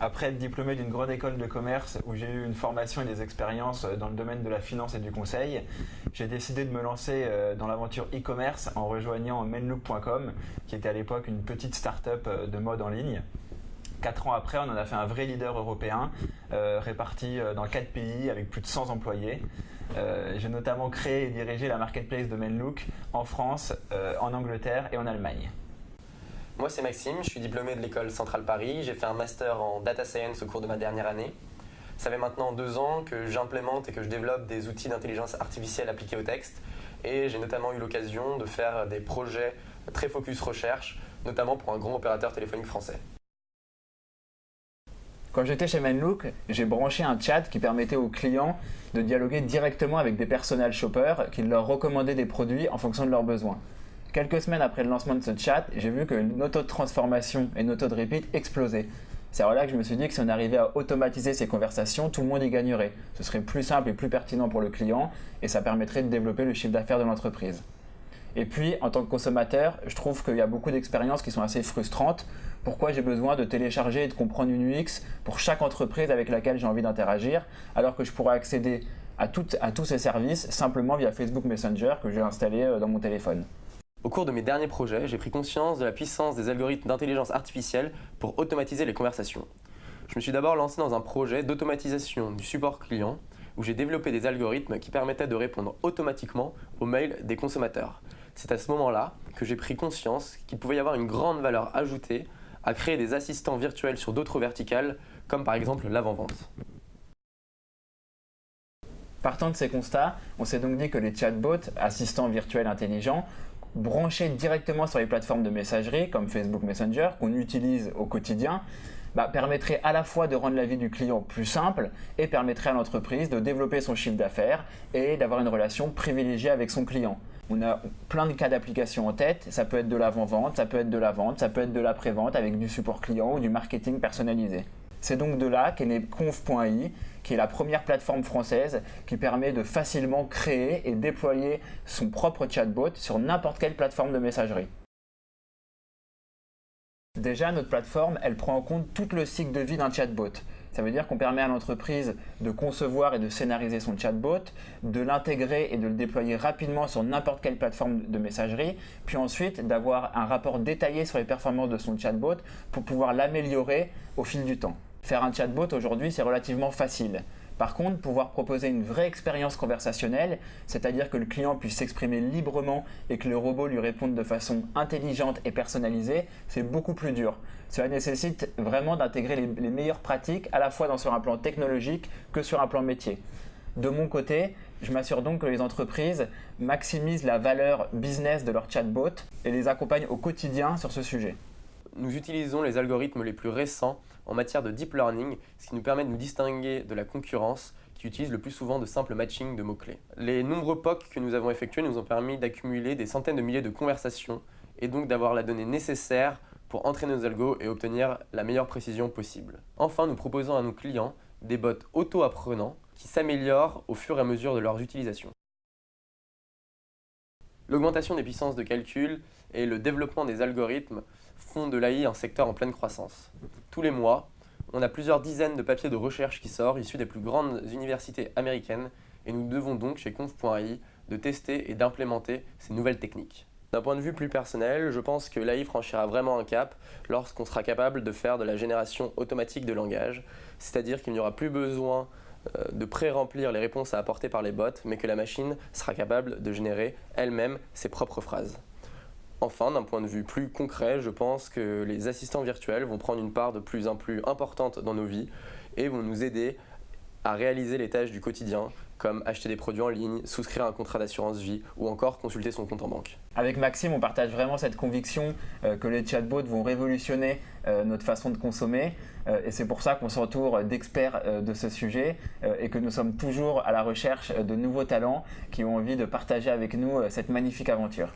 Après être diplômé d'une grande école de commerce où j'ai eu une formation et des expériences dans le domaine de la finance et du conseil, j'ai décidé de me lancer dans l'aventure e-commerce en rejoignant menlook.com, qui était à l'époque une petite start-up de mode en ligne. 4 ans après, on en a fait un vrai leader européen, réparti dans 4 pays avec plus de 100 employés. J'ai notamment créé et dirigé la marketplace de Menlook en France, en Angleterre et en Allemagne. Moi, c'est Maxime, je suis diplômé de l'école Centrale Paris. J'ai fait un master en data science au cours de ma dernière année. Ça fait maintenant 2 ans que j'implémente et que je développe des outils d'intelligence artificielle appliqués au texte. Et j'ai notamment eu l'occasion de faire des projets très focus recherche, notamment pour un grand opérateur téléphonique français. Quand j'étais chez Menlook, j'ai branché un chat qui permettait aux clients de dialoguer directement avec des personal shoppers qui leur recommandaient des produits en fonction de leurs besoins. Quelques semaines après le lancement de ce chat, j'ai vu que nos taux de transformation et nos taux de repeat explosaient. C'est alors là que je me suis dit que si on arrivait à automatiser ces conversations, tout le monde y gagnerait. Ce serait plus simple et plus pertinent pour le client et ça permettrait de développer le chiffre d'affaires de l'entreprise. Et puis, en tant que consommateur, je trouve qu'il y a beaucoup d'expériences qui sont assez frustrantes. Pourquoi j'ai besoin de télécharger et de comprendre une UX pour chaque entreprise avec laquelle j'ai envie d'interagir, alors que je pourrais accéder à tous ces services simplement via Facebook Messenger que j'ai installé dans mon téléphone. Au cours de mes derniers projets, j'ai pris conscience de la puissance des algorithmes d'intelligence artificielle pour automatiser les conversations. Je me suis d'abord lancé dans un projet d'automatisation du support client où j'ai développé des algorithmes qui permettaient de répondre automatiquement aux mails des consommateurs. C'est à ce moment-là que j'ai pris conscience qu'il pouvait y avoir une grande valeur ajoutée à créer des assistants virtuels sur d'autres verticales, comme par exemple l'avant-vente. Partant de ces constats, on s'est donc dit que les chatbots, assistants virtuels intelligents, branchés directement sur les plateformes de messagerie comme Facebook Messenger, qu'on utilise au quotidien, permettrait à la fois de rendre la vie du client plus simple et permettrait à l'entreprise de développer son chiffre d'affaires et d'avoir une relation privilégiée avec son client. On a plein de cas d'application en tête, ça peut être de l'avant-vente, ça peut être de la vente, ça peut être de l'après-vente avec du support client ou du marketing personnalisé. C'est donc de là qu'est né Conf.ai, qui est la première plateforme française qui permet de facilement créer et déployer son propre chatbot sur n'importe quelle plateforme de messagerie. Déjà, notre plateforme, elle prend en compte tout le cycle de vie d'un chatbot. Ça veut dire qu'on permet à l'entreprise de concevoir et de scénariser son chatbot, de l'intégrer et de le déployer rapidement sur n'importe quelle plateforme de messagerie, puis ensuite d'avoir un rapport détaillé sur les performances de son chatbot pour pouvoir l'améliorer au fil du temps. Faire un chatbot aujourd'hui, c'est relativement facile. Par contre, pouvoir proposer une vraie expérience conversationnelle, c'est-à-dire que le client puisse s'exprimer librement et que le robot lui réponde de façon intelligente et personnalisée, c'est beaucoup plus dur. Cela nécessite vraiment d'intégrer les meilleures pratiques à la fois sur un plan technologique que sur un plan métier. De mon côté, je m'assure donc que les entreprises maximisent la valeur business de leur chatbot et les accompagnent au quotidien sur ce sujet. Nous utilisons les algorithmes les plus récents en matière de deep learning, ce qui nous permet de nous distinguer de la concurrence qui utilise le plus souvent de simples matchings de mots-clés. Les nombreux POC que nous avons effectués nous ont permis d'accumuler des centaines de milliers de conversations et donc d'avoir la donnée nécessaire pour entraîner nos algos et obtenir la meilleure précision possible. Enfin, nous proposons à nos clients des bots auto-apprenants qui s'améliorent au fur et à mesure de leur utilisation. L'augmentation des puissances de calcul et le développement des algorithmes font de l'AI un secteur en pleine croissance. Tous les mois, on a plusieurs dizaines de papiers de recherche qui sortent issus des plus grandes universités américaines et nous devons donc chez Conf.ai de tester et d'implémenter ces nouvelles techniques. D'un point de vue plus personnel, je pense que l'AI franchira vraiment un cap lorsqu'on sera capable de faire de la génération automatique de langage, c'est-à-dire qu'il n'y aura plus besoin de pré-remplir les réponses à apporter par les bots, mais que la machine sera capable de générer elle-même ses propres phrases. Enfin, d'un point de vue plus concret, je pense que les assistants virtuels vont prendre une part de plus en plus importante dans nos vies et vont nous aider à réaliser les tâches du quotidien, comme acheter des produits en ligne, souscrire un contrat d'assurance vie ou encore consulter son compte en banque. Avec Maxime, on partage vraiment cette conviction que les chatbots vont révolutionner notre façon de consommer et c'est pour ça qu'on s'entoure d'experts de ce sujet et que nous sommes toujours à la recherche de nouveaux talents qui ont envie de partager avec nous cette magnifique aventure.